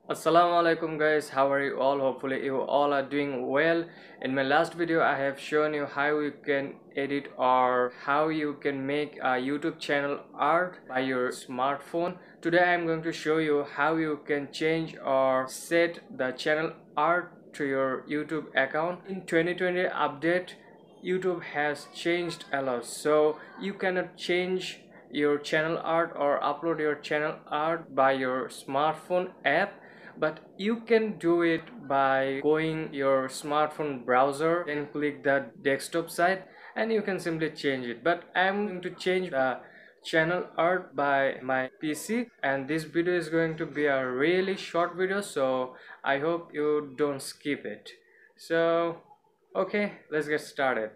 Assalamu alaikum guys, how are you all? Hopefully you all are doing well. In my last video I have shown you how you can edit or how you can make a YouTube channel art by your smartphone. Today I am going to show you how you can change or set the channel art to your YouTube account. In 2020 update, YouTube has changed a lot, so you cannot change your channel art or upload your channel art by your smartphone app, but you can do it by going your smartphone browser, then click the desktop side and you can simply change it. But I'm going to change the channel art by my PC, and this video is going to be a really short video, so I hope you don't skip it. So okay, let's get started.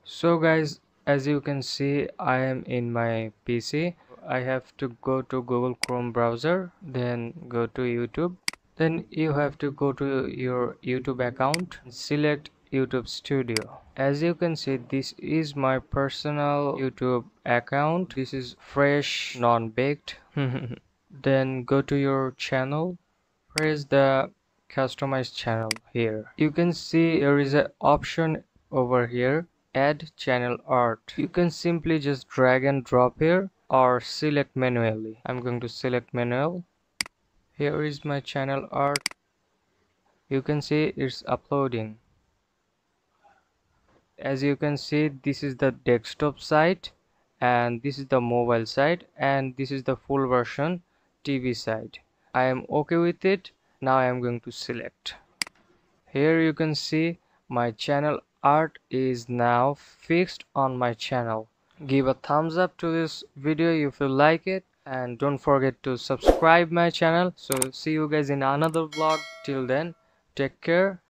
So guys, as you can see, I am in my PC. I have to go to Google Chrome browser, then go to YouTube. Then you have to go to your YouTube account and select YouTube Studio. As you can see, this is my personal YouTube account. This is fresh, non-baked. Then go to your channel, press the customize channel here. You can see there is an option over here, add channel art. You can simply just drag and drop here or select manually. I'm going to select manual. Here is my channel art. You can see it's uploading. As you can see, this is the desktop side and this is the mobile side and this is the full version TV side. I am okay with it. Now I am going to select. Here you can see my channel art is now fixed on my channel. Give a thumbs up to this video if you like it, and don't forget to subscribe my channel. So see you guys in another vlog. Till then, take care.